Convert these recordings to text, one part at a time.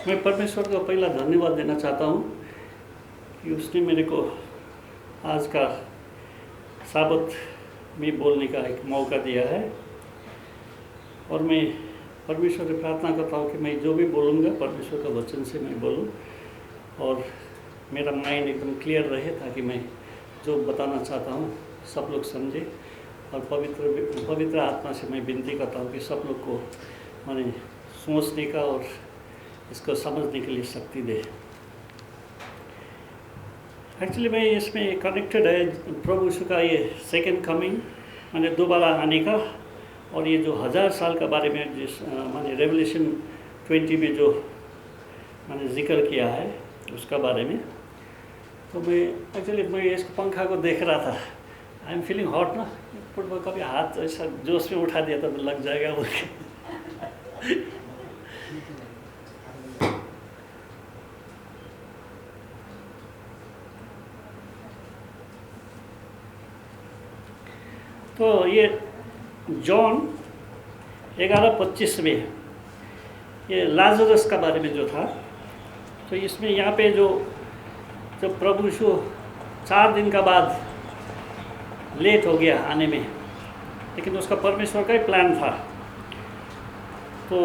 मैं परमेश्वर को पहला धन्यवाद देना चाहता हूँ कि उसने मेरे को आज का साबत में बोलने का एक मौका दिया है। और मैं परमेश्वर से प्रार्थना करता हूँ कि मैं जो भी बोलूँगा परमेश्वर का वचन से मैं बोलूँ और मेरा माइंड एकदम क्लियर रहे, ताकि मैं जो बताना चाहता हूँ सब लोग समझे। और पवित्र आत्मा से मैं विनती करता हूँ कि सब लोग को माने सोचने का और इसको समझने के लिए शक्ति दे। एक्चुअली मैं इसमें कनेक्टेड है प्रभु यीशु का ये सेकंड कमिंग माने दोबारा आने का, और ये जो 1000 साल का बारे में जिस माने रेवलेशन 20 में जो मैंने जिक्र किया है उसका बारे में। तो मैं इस पंखा को देख रहा था। आई एम फीलिंग हॉट ना, फुटबॉल कभी हाथ ऐसा जोश में उठा दिया तो लग जाएगा बोल के। तो ये जॉन 11:25 में ये लाजरस का बारे में जो था, तो इसमें यहाँ पे जो प्रभु यीशु 4 दिन का बाद लेट हो गया आने में, लेकिन उसका परमेश्वर का ही प्लान था। तो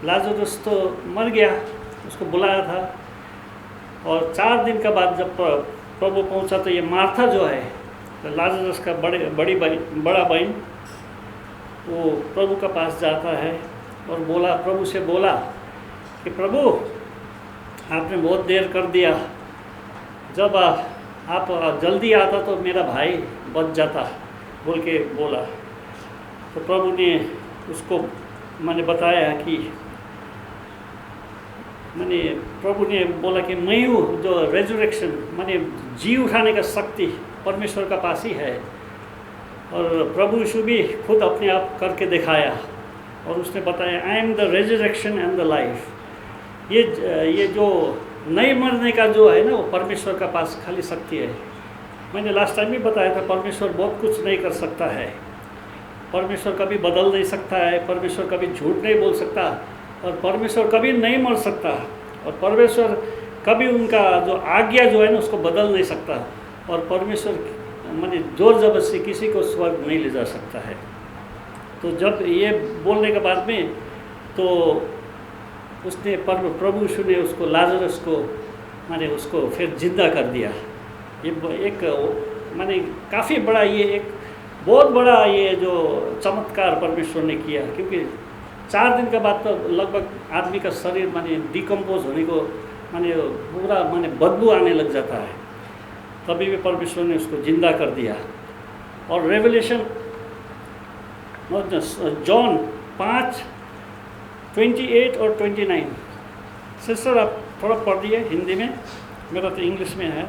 लाजरस तो मर गया, उसको बुलाया था, और 4 दिन का बाद जब प्रभु पहुंचा तो ये मार्था जो है लाजरस का बड़ा बहन, वो प्रभु का पास जाता है और प्रभु से बोला कि प्रभु आपने बहुत देर कर दिया, जब आप जल्दी आता तो मेरा भाई बच जाता बोल के बोला। तो प्रभु ने उसको मैंने बताया कि प्रभु ने बोला कि मैं हूँ जो रेजरेक्शन माने जी उठाने का शक्ति परमेश्वर का पास ही है। और प्रभु यीशु भी खुद अपने आप करके दिखाया और उसने बताया I am the resurrection and the life. ये जो नहीं मरने का जो है ना, वो परमेश्वर का पास खाली शक्ति है। मैंने लास्ट टाइम भी बताया था परमेश्वर बहुत कुछ नहीं कर सकता है, परमेश्वर कभी बदल नहीं सकता है, परमेश्वर कभी झूठ नहीं बोल सकता, और परमेश्वर कभी नहीं मर सकता, और परमेश्वर कभी उनका जो आज्ञा जो है ना उसको बदल नहीं सकता, और परमेश्वर माने जोर जबरदस्ती किसी को स्वर्ग नहीं ले जा सकता है। तो जब ये बोलने के बाद में तो उसने प्रभु यीशु ने उसको लाजरस को माने उसको फिर जिंदा कर दिया। ये एक माने काफ़ी बड़ा, ये एक बहुत बड़ा ये जो चमत्कार परमेश्वर ने किया, क्योंकि 4 दिन के बाद तो लगभग आदमी का शरीर माने डिकम्पोज होने को माने पूरा माने बदबू आने लग जाता है, तभी भी परमेश्वर ने उसको जिंदा कर दिया। और रेवलेशन जॉन 5:28 और 29, सिस्टर आप थोड़ा पढ़ दिए हिंदी में, मेरा तो इंग्लिश में है।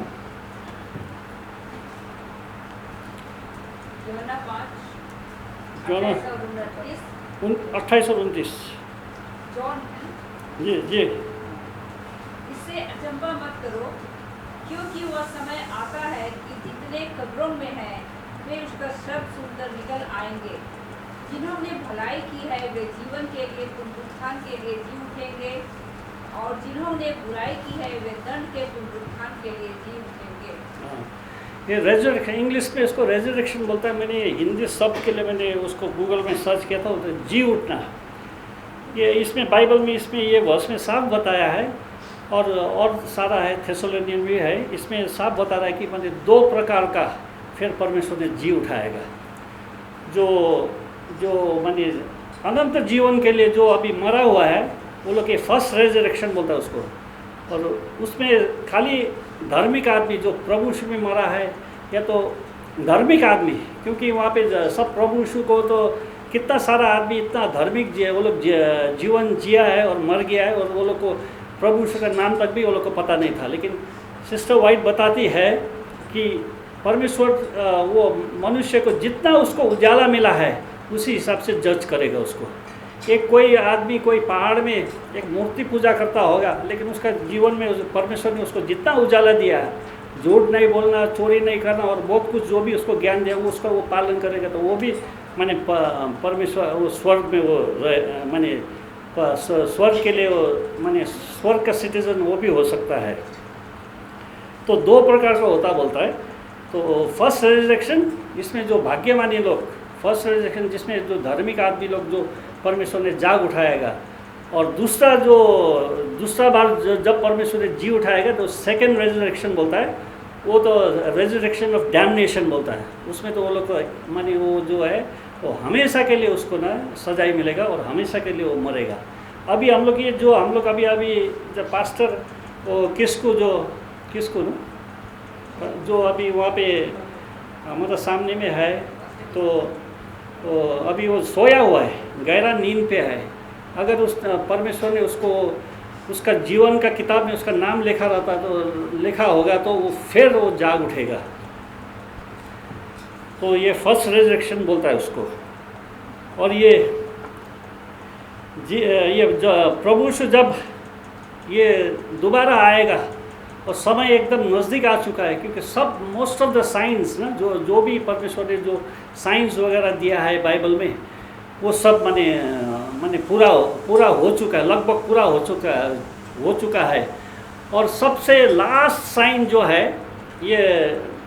जॉन 28 और 29 जी। इससे अचंभा मत करो, क्योंकि वह समय आता है कि जितने कब्रों में हैं वे उसका शब्द सुनकर निकल आएंगे। जिन्होंने भलाई की है वे जीवन के लिए पुनरुत्थान के लिए जी उठेंगे, और जिन्होंने बुराई की है वे दंड के पुनरुत्थान के लिए जी उठेंगे। ये रेजरेक्शन, इंग्लिश में इसको रेजरेक्शन बोलता है। मैंने हिंदी शब्द के लिए मैंने उसको गूगल में सर्च किया था, तो जी उठना। ये इसमें बाइबल में इसमें ये वर्ष में साफ बताया है, और सारा है, थेसलोनियन भी है, इसमें साफ बता रहा है कि मैंने 2 प्रकार का फिर परमेश्वर ने जी उठाएगा। जो माने अनंत जीवन के लिए जो अभी मरा हुआ है वो लोग के फर्स्ट रेजरेक्शन बोलता है उसको। और उसमें खाली धार्मिक आदमी जो प्रभु यीशु में मरा है, या तो धार्मिक आदमी, क्योंकि वहाँ पे सब प्रभु यीशु को तो कितना सारा आदमी इतना धार्मिक वो लोग जीवन जिया है और मर गया है, और वो लोग को प्रभु यीशु का नाम तक भी वो लोग को पता नहीं था। लेकिन सिस्टर वाइट बताती है कि परमेश्वर वो मनुष्य को जितना उसको उजाला मिला है उसी हिसाब से जज करेगा उसको। एक कोई आदमी कोई पहाड़ में एक मूर्ति पूजा करता होगा, लेकिन उसका जीवन में परमेश्वर ने उसको जितना उजाला दिया, झूठ नहीं बोलना, चोरी नहीं करना, और बहुत कुछ जो भी उसको ज्ञान दिया उसका वो पालन करेगा, तो वो भी माने परमेश्वर वो स्वर्ग में वो माने स्वर्ग के लिए माने स्वर्ग का सिटीजन वो भी हो सकता है। तो दो प्रकार का होता बोलता है। तो फर्स्ट रेजरेक्शन, इसमें जो भाग्यमानी लोग, फर्स्ट रेजरेक्शन जिसमें जो धार्मिक आदमी लोग जो परमेश्वर ने जाग उठाएगा, और दूसरा बार जब परमेश्वर ने जी उठाएगा तो सेकेंड रेजरेक्शन बोलता है, वो तो रेजरेक्शन ऑफ डैमनेशन बोलता है। उसमें तो वो लोग माने वो जो है वो हमेशा के लिए उसको ना सजाई मिलेगा और हमेशा के लिए वो मरेगा। अभी हम लोग ये जो हम लोग अभी जब पास्टर वो किसको ना जो अभी वहाँ पे हमारा सामने में है, तो अभी वो सोया हुआ है, गहरा नींद पे है। अगर उस परमेश्वर ने उसका जीवन का किताब में उसका नाम लिखा होगा तो वो फिर वो जाग उठेगा। तो ये फर्स्ट रेजरेक्शन बोलता है उसको। और ये प्रभु से जब ये दोबारा आएगा और समय एकदम नज़दीक आ चुका है, क्योंकि सब मोस्ट ऑफ द साइंस ना जो भी परमेश्वर ने जो साइंस वगैरह दिया है बाइबल में, वो सब माने पूरा हो चुका है, लगभग पूरा हो चुका है। और सबसे लास्ट साइन जो है ये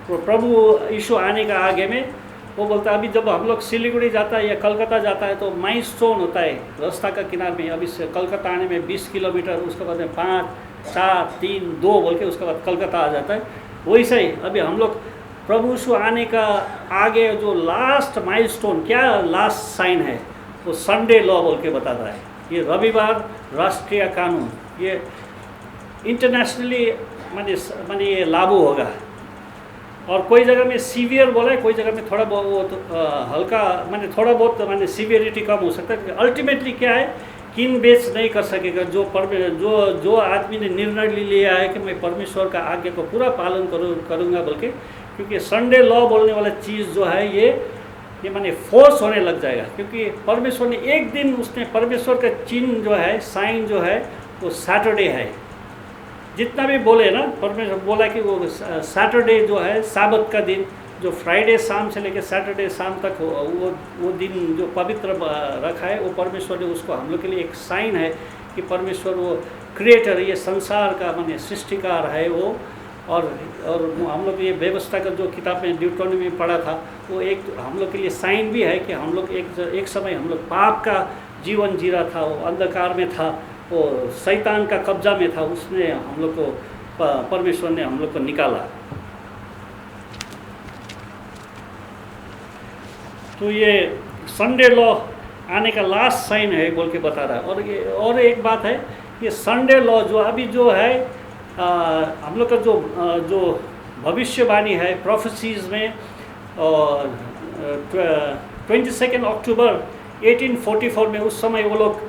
प्रभु यीशु आने का आगे में, वो बोलता है अभी जब हम लोग सिलीगुड़ी जाता है या कलकत्ता जाता है तो माइलस्टोन होता है रास्ता का किनारे में। अभी से कलकत्ता आने में 20 किलोमीटर, उसके बाद में 5, 4, 3, 2 बोल के उसके बाद कलकत्ता आ जाता है। वैसे ही अभी हम लोग प्रभु यीशु आने का आगे जो लास्ट माइलस्टोन, क्या लास्ट साइन है, वो संडे लॉ बोल के बताता है। ये रविवार राष्ट्रीय कानून, ये इंटरनेशनली माने ये लागू होगा। और कोई जगह में सीवियर बोला है, कोई जगह में थोड़ा बहुत हल्का थोड़ा बहुत सीवियरिटी कम हो सकता है। अल्टीमेटली क्या है, किन बेच नहीं कर सकेगा जो आदमी ने निर्णय लिया है कि मैं परमेश्वर का आज्ञा को पूरा पालन करूँगा बोल के। क्योंकि संडे लॉ बोलने वाला चीज़ जो है ये माने फोर्स होने लग जाएगा, क्योंकि परमेश्वर ने एक दिन उसने परमेश्वर का चिन्ह जो है, साइन जो है वो सैटरडे है। जितना भी बोले ना, परमेश्वर बोला कि वो सैटरडे जो है साबत का दिन, जो फ्राइडे शाम से लेकर सैटरडे शाम तक वो दिन जो पवित्र रखा है, वो परमेश्वर ने उसको हम लोग के लिए एक साइन है कि परमेश्वर वो क्रिएटर, ये संसार का माने सृष्टिकार है वो। और हम लोग ये व्यवस्था का जो किताब में ड्यूटोनॉमी में पढ़ा था, वो एक हम लोग के लिए साइन भी है कि हम लोग एक समय हम लोग पाप का जीवन जी रहा था, वो अंधकार में था, वो शैतान का कब्जा में था, उसने हम लोग को परमेश्वर ने हम लोग को निकाला। तो ये संडे लॉ आने का लास्ट साइन है बोल के बता रहा है। और एक बात है, ये संडे लॉ जो अभी जो है हम लोग का जो भविष्यवाणी है प्रोफेसीज में, 22 अक्टूबर 1844 में उस समय वो लोग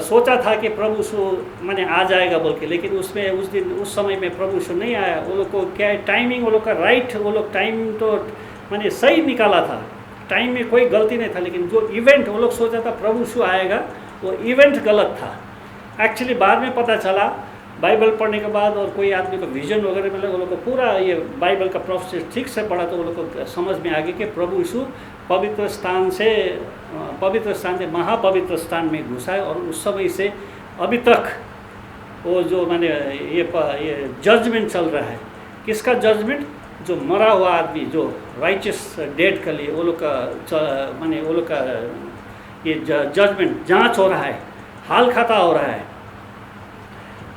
सोचा था कि प्रभु माने आ जाएगा बोल के, लेकिन उस समय में प्रभु नहीं आया। वो लोग को क्या है, टाइमिंग वो लोग का राइट, वो लोग टाइम तो माने सही निकाला था, टाइम में कोई गलती नहीं था। लेकिन जो इवेंट वो लोग सोचा था प्रभु आएगा, वो इवेंट गलत था। एक्चुअली बाद में पता चला, बाइबल पढ़ने के बाद और कोई आदमी को विजन वगैरह मिला, वो लोग को पूरा ये बाइबल का प्रोसेस ठीक से पढ़ा तो वो लोग को समझ में आ गया कि प्रभु यीशु पवित्र स्थान से महापवित्र स्थान में घुसा है। और उस समय से अभी तक वो जो माने ये जजमेंट चल रहा है। किसका जजमेंट? जो मरा हुआ आदमी, जो राइचियस डेड के लिए वो लोग का ये जजमेंट जांच हो रहा है, हाल खाता हो रहा है।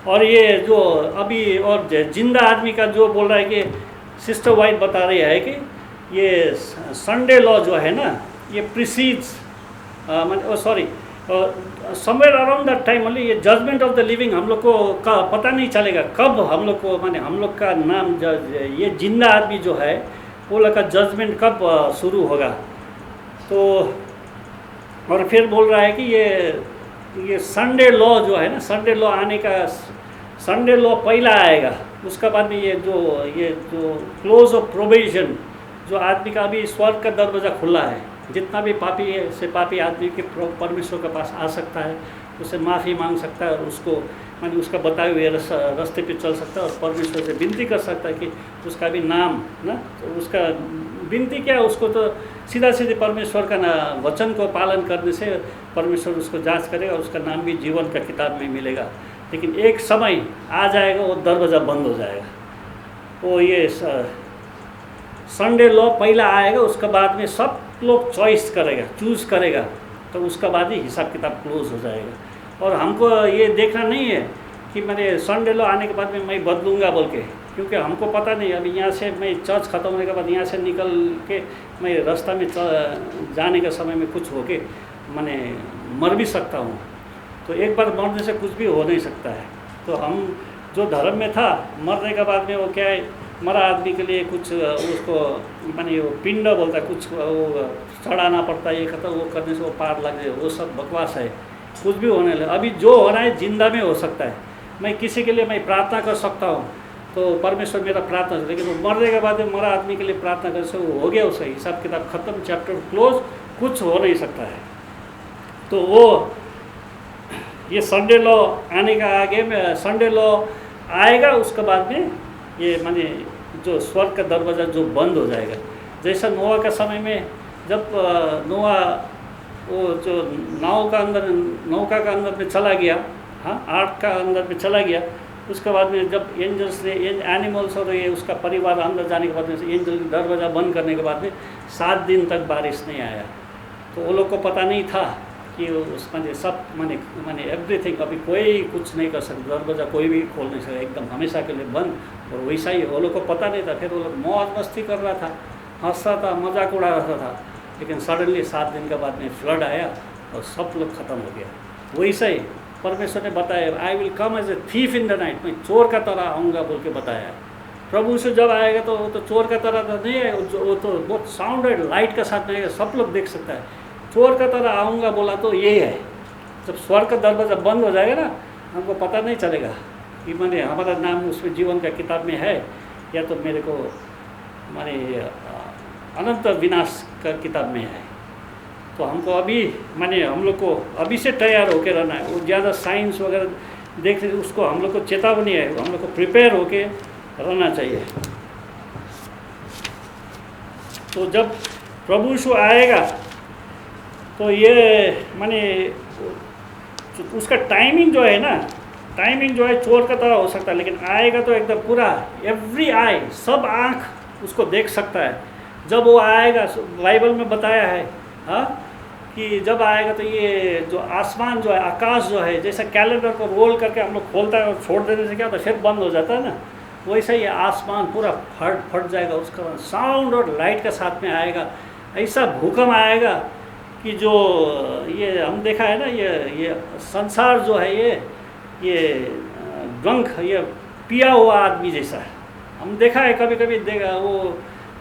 और ये जो अभी और जिंदा आदमी का जो बोल रहा है कि सिस्टर वाइट बता रही है कि ये संडे लॉ जो है ना, ये precedes somewhere around that time only. ये जजमेंट ऑफ द लिविंग हम लोग को का पता नहीं चलेगा कब हम लोग को हम लोग का नाम ये जिंदा आदमी जो है वो लोग का जजमेंट कब शुरू होगा। तो और फिर बोल रहा है कि ये संडे लॉ जो है ना, संडे लॉ आने का, संडे लॉ पहला आएगा, उसका बाद में ये जो क्लोज ऑफ प्रोविजन, जो आदमी का अभी स्वर्ग का दरवाज़ा खुला है, जितना भी पापी है से पापी आदमी के परमेश्वर के पास आ सकता है, उससे माफ़ी मांग सकता है और उसको माने उसका बताए हुए रास्ते पे चल सकता है और परमेश्वर से विनती कर सकता है कि उसका भी नाम ना, तो उसका विनती क्या है, उसको तो सीधा सीधे परमेश्वर का वचन को पालन करने से परमेश्वर उसको जांच करेगा, उसका नाम भी जीवन का किताब में मिलेगा। लेकिन एक समय आ जाएगा, वो दरवाज़ा बंद हो जाएगा। वो ये संडे लॉ पहला आएगा, उसके बाद में सब लोग चॉइस करेगा, चूज़ करेगा, तो उसका बाद ही हिसाब किताब क्लोज हो जाएगा। और हमको ये देखना नहीं है कि मैंने संडे लॉ आने के बाद में मैं बदलूँगा बोल के, क्योंकि हमको पता नहीं अभी यहाँ से मैं चर्च ख़त्म होने के बाद यहाँ से निकल के मैं रास्ता में जाने के समय में कुछ हो के मैंने मर भी सकता हूँ। तो एक बार मरने से कुछ भी हो नहीं सकता है। तो हम जो धर्म में था, मरने के बाद में वो क्या है, मरा आदमी के लिए कुछ उसको माने वो पिंड बोलता है, कुछ वो चढ़ाना पड़ता है, ये करता, वो करने से वो पार लग जाए, वो सब बकवास है, कुछ भी होने लगे। अभी जो होना है जिंदा में हो सकता है। मैं किसी के लिए मैं प्रार्थना कर सकता हूँ, तो परमेश्वर मेरा प्रार्थना है, लेकिन वो मरने के बाद में मरा आदमी के लिए प्रार्थना करने से वो हो गया, उसका हिसाब किताब खत्म, चैप्टर क्लोज, कुछ हो नहीं सकता है। तो वो ये संडे लॉ आने का आगे में संडे लॉ आएगा, उसके बाद में ये माने जो स्वर्ग का दरवाज़ा जो बंद हो जाएगा। जैसा नोआ का समय में जब नोआ वो जो नौका का अंदर में चला गया, हाँ आर्क का अंदर में चला गया, उसके बाद में जब एंजल्स ने एनिमल्स और ये उसका परिवार अंदर जाने के बाद में एंजल दरवाज़ा बंद करने के बाद में 7 दिन तक बारिश नहीं आया। तो वो लोग को पता नहीं था कि उस माने सब माने एवरीथिंग, अभी कोई कुछ नहीं कर सकता, दरवाज़ा कोई भी खोल नहीं सकता, एकदम हमेशा के लिए बंद। और वैसा ही वो लोग को पता नहीं था। फिर वो लोग मौज मस्ती कर रहा था, हंस रहा था, मजाक उड़ा रहा था, लेकिन सडनली 7 दिन के बाद में फ्लड आया और सब लोग ख़त्म हो गया। वैसा ही परमेश्वर ने बताया, I will come as a thief in the night, मैं चोर का तरह आऊँगा बोल के बताया। प्रभु से जब आएगा तो वो तो चोर का तरह तो नहीं है, वो तो बहुत साउंड एंड लाइट के साथ में आएगा, सब लोग देख सकता है। चोर का तरह आऊँगा बोला तो यही है, जब स्वर्ग का दरवाज़ा बंद हो जाएगा ना, हमको पता नहीं चलेगा कि मैंने हमारा नाम उसमें जीवन का किताब में है या तो मेरे को माने अनंत विनाश का किताब में है। तो हमको अभी माने हम लोग को अभी से तैयार होकर रहना है। वो ज़्यादा साइंस वगैरह देख रहे उसको हम लोग को चेतावनी है, हम लोग को प्रिपेयर होके रहना चाहिए। तो जब प्रभु यीशु आएगा तो ये माने उसका टाइमिंग जो है ना, टाइमिंग जो है चोर का तरह हो सकता है, लेकिन आएगा तो एकदम पूरा एवरी आई, सब आँख उसको देख सकता है। जब वो आएगा, बाइबल में बताया है हाँ कि जब आएगा तो ये जो आसमान जो है, आकाश जो है, जैसा कैलेंडर को रोल करके हम लोग खोलता है और छोड़ देने से क्या होता है फिर बंद हो जाता है ना, वैसा ही आसमान पूरा फट जाएगा, उसका साउंड और लाइट के साथ में आएगा। ऐसा भूकंप आएगा कि जो ये हम देखा है ना, ये संसार जो है ये ड्रंक, ये पिया हुआ आदमी जैसा है। हम देखा है कभी कभी देखा, वो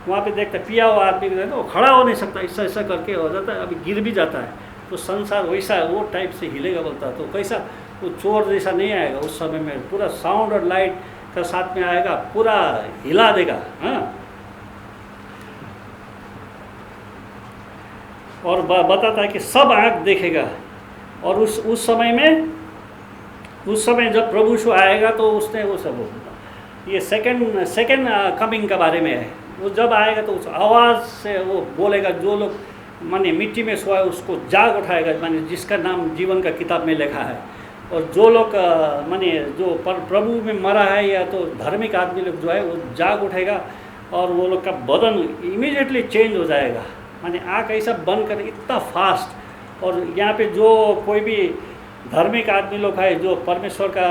वहाँ पे देखता है पिया हुआ आदमी को, वो खड़ा हो नहीं सकता, ऐसा ऐसा करके हो जाता है, अभी गिर भी जाता है। तो संसार वैसा वो टाइप से हिलेगा बोलता है। तो कैसा वो चोर जैसा नहीं आएगा उस समय में, पूरा साउंड और लाइट का साथ में आएगा, पूरा हिला देगा हाँ। और बताता है कि सब आँख देखेगा। और उस समय में, उस समय जब प्रभु यीशु आएगा तो उसने वो सब, ये सेकंड कमिंग के बारे में है। वो जब आएगा तो उस आवाज़ से वो बोलेगा, जो लोग माने मिट्टी में सोए उसको जाग उठाएगा, माने जिसका नाम जीवन का किताब में लिखा है। और जो लोग माने जो प्रभु में मरा है या तो धार्मिक आदमी लोग जो है वो जाग उठेगा और वो लोग का बदन इमीडिएटली चेंज हो जाएगा। माने आँख ऐसा बंद कर इतना फास्ट। और यहाँ पे जो कोई भी धार्मिक आदमी लोग है जो परमेश्वर का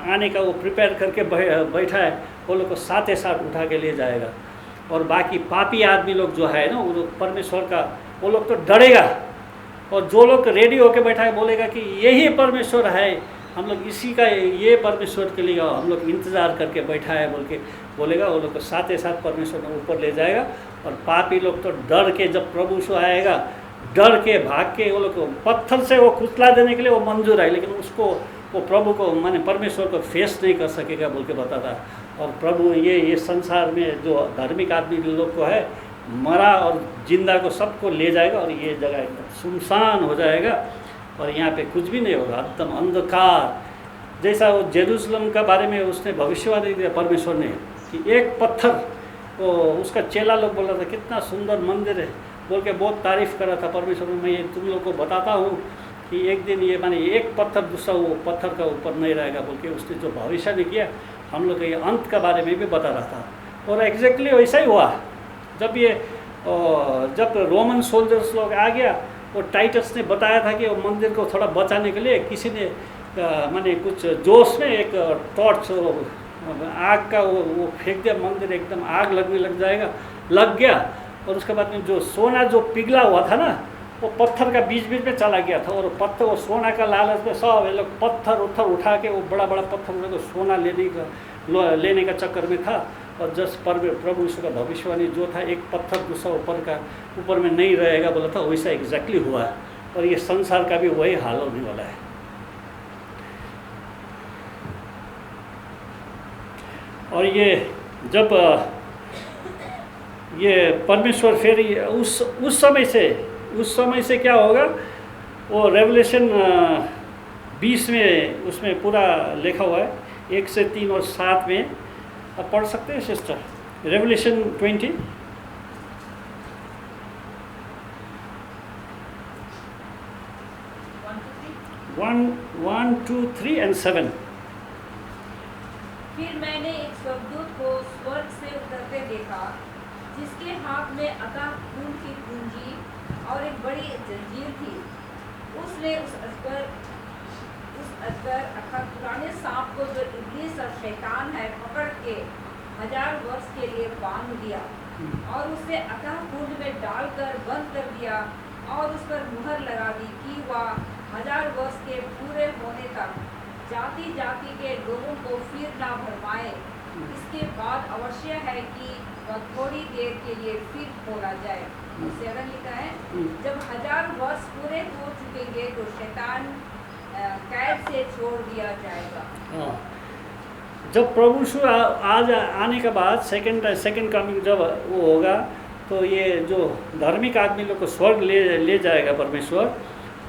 आने का वो प्रिपेयर करके बैठा है, वो लोग को साथ ही साथ उठा के ले जाएगा। और बाकी पापी आदमी लोग जो है ना, वो लोग परमेश्वर का, वो लोग तो डरेगा। और जो लोग रेडी होके बैठा है बोलेगा कि यही परमेश्वर है, हम लोग इसी का, ये परमेश्वर के लिए हम लोग इंतज़ार करके बैठा है बोल के बोलेगा, वो लोग को साथ ही साथ परमेश्वर ने ऊपर ले जाएगा। और पापी लोग तो डर के, जब प्रभु यीशु आएगा डर के भाग के, वो लोग को पत्थर से वो कुचला देने के लिए वो मंजूर है, लेकिन उसको वो प्रभु को माने परमेश्वर को फेस नहीं कर सकेगा बोल के बताता। और प्रभु ये संसार में जो धार्मिक आदमी लोग को है, मरा और जिंदा को सबको ले जाएगा और ये जगह एकदम सुनसान हो जाएगा और यहाँ पे कुछ भी नहीं होगा, एकदम अंधकार। जैसा वो जेरूसलम का बारे में उसने भविष्यवाणी दिया परमेश्वर ने कि एक पत्थर वो उसका चेला लोग बोला था कितना सुंदर मंदिर है बोल के बहुत तारीफ कर रहा था परमेश्वर में। मैं ये तुम लोग को बताता हूँ कि एक दिन ये माने एक पत्थर दूसरा वो पत्थर का ऊपर नहीं रहेगा बोल के उसने जो भविष्य ने किया हम लोग के अंत के बारे में भी बता रहा था। और एग्जैक्टली वैसा ही हुआ। जब ये जब रोमन सोल्जर्स लोग आ गया वो टाइटस ने बताया था कि वो मंदिर को थोड़ा बचाने के लिए किसी ने माने कुछ जोश में एक टॉर्च आग का वो फेंक दिया, मंदिर एकदम आग लगने लग गया। और उसके बाद में जो सोना जो पिघला हुआ था ना वो पत्थर का बीच में चला गया था। और पत्थर वो सोना का लालच में सब ये लोग पत्थर उठा के वो बड़ा पत्थर उठा के सोना लेने का चक्कर में था। और जस प्रभु यीशु का भविष्यवाणी जो था एक पत्थर दूसरा ऊपर में नहीं रहेगा बोला था, वैसा एग्जैक्टली हुआ। और ये संसार का भी वही हाल होने वाला है। और ये जब ये परमेश्वर फिर उस समय से क्या होगा वो रेवलेशन 20 में उसमें पूरा लिखा हुआ है 1 से 3 और 7 में आप पढ़ सकते हैं सिस्टर। Revelation 20 1, 2, 3 and 7। फिर मैंने एक स्वर्गदूत को स्वर्ग से उतरते देखा जिसके हाथ में अथाह खून की पूंजी और एक बड़ी जंजीर थी। उसने उस अजगर अर्थात पुराने सांप को जो इब्लीस और शैतान है पकड़ के 1000 वर्ष के लिए बांध दिया और उसे अथाह कुंड में डालकर बंद कर दिया और उस पर मुहर लगा दी कि वह 1000 वर्ष के पूरे होने तक जाति जाति के लोगों को फिर ना भरमाए। इसके बाद अवश्य है कि वह थोड़ी देर के लिए फिर खोला जाए। 7 लिखा है जब 1000 वर्ष पूरे हो चुकेंगे तो शैतान कैद से छोड़ दिया जाएगा। जब प्रभु यीशु आज आने के बाद सेकंड कमिंग जब वो होगा तो ये जो धार्मिक आदमी लोग को स्वर्ग ले जाएगा परमेश्वर।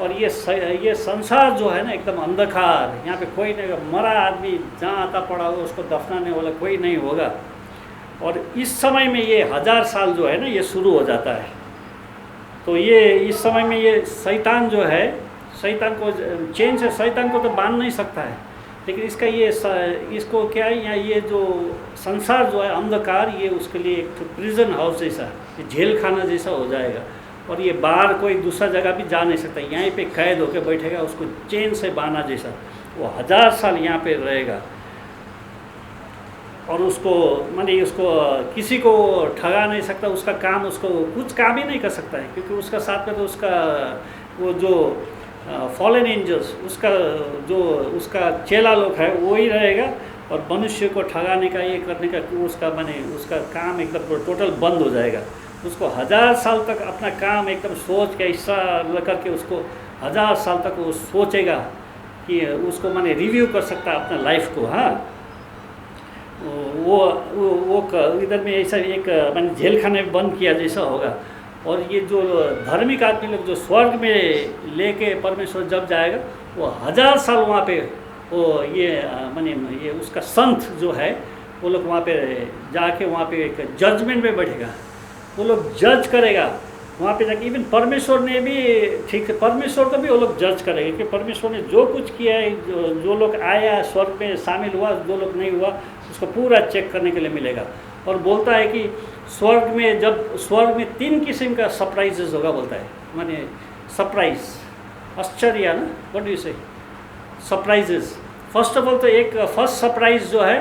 और ये संसार जो है ना एकदम अंधकार, यहाँ पे कोई नहीं, मरा आदमी जहाँ आता पड़ा होगा उसको दफनाने वाला कोई नहीं होगा। और इस समय में ये 1000 साल जो है ना ये शुरू हो जाता है। तो ये इस समय में ये शैतान जो है, शैतान को चैन से शैतान को तो बांध नहीं सकता है, लेकिन इसको क्या है यहाँ ये जो संसार जो है अंधकार ये उसके लिए एक प्रिजन हाउस जैसा, जेल खाना जैसा हो जाएगा। और ये बाहर कोई दूसरा जगह भी जा नहीं सकता, यहीं पे कैद होकर बैठेगा, उसको चैन से बांधा जैसा। वो 1000 साल यहाँ पे रहेगा और उसको माने उसको किसी को ठगा नहीं सकता, उसका काम उसको कुछ काम ही नहीं कर सकता है, क्योंकि उसका साथ में तो उसका वो जो फॉलन एंजल्स उसका चेला लोग है वो ही रहेगा। और मनुष्य को ठगाने का ये करने का उसका माने उसका काम एकदम टोटल बंद हो जाएगा। उसको 1000 साल तक अपना काम एकदम सोच के हिस्सा करके उसको 1000 साल तक वो सोचेगा कि उसको माने रिव्यू कर सकता है अपना लाइफ को। हाँ वो इधर में ऐसा एक माने जेल खाने में बंद किया जैसा होगा। और ये जो धार्मिक आदमी लोग जो स्वर्ग में लेके परमेश्वर जब जाएगा वो 1000 साल वहाँ पे वो ये माने ये उसका संत जो है वो लोग वहाँ पे जाके वहाँ पे एक जजमेंट में बैठेगा, वो लोग जज करेगा वहाँ पे जाके। इवन परमेश्वर ने भी ठीक है, परमेश्वर को भी वो लोग जज करेंगे कि परमेश्वर ने जो कुछ किया है, जो लोग आया स्वर्ग में शामिल हुआ, जो लोग नहीं हुआ, उसको पूरा चेक करने के लिए मिलेगा। और बोलता है कि स्वर्ग में 3 किस्म का सरप्राइजेस होगा, बोलता है माने सरप्राइज, आश्चर्य ना, व्हाट डू यू से, सरप्राइजेस। फर्स्ट ऑफ ऑल तो एक फर्स्ट सरप्राइज जो है,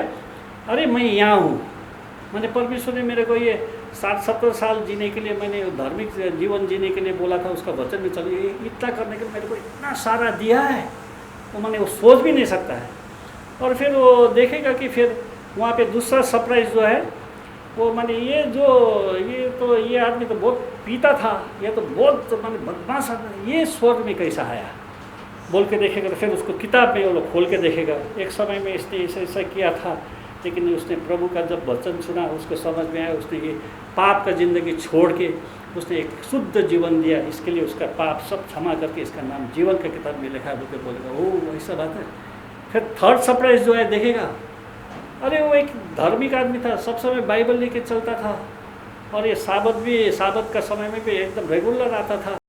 अरे मैं यहाँ हूँ, मैंने परमेश्वर ने मेरे को ये 60-70 साल जीने के लिए, मैंने धार्मिक जीवन जीने के लिए बोला था, उसका वचन में चलिए इतना करने के लिए मेरे को इतना सारा दिया है, वो मैंने वो सोच भी नहीं सकता है। और फिर वो देखेगा कि फिर वहाँ पे दूसरा सरप्राइज जो है वो माने ये आदमी तो बहुत पीता था, ये तो बहुत माने बदमाश आदमी, ये स्वर्ग में कैसा आया बोल के देखेगा। तो फिर उसको किताब में वो लोग खोल के देखेगा, एक समय में इसने ऐसा किया था, लेकिन उसने प्रभु का जब वचन सुना उसको समझ में आया, उसने ये पाप का ज़िंदगी छोड़ के उसने एक शुद्ध जीवन दिया, इसके लिए उसका पाप सब क्षमा करके इसका नाम जीवन का किताब में लिखा है बोल के बोलेगा, ओह ऐसा बात है। फिर थर्ड सरप्राइज जो है देखेगा, अरे वो एक धार्मिक आदमी था, सब समय बाइबल लेके चलता था, और ये साबत का समय में भी एकदम रेगुलर आता था।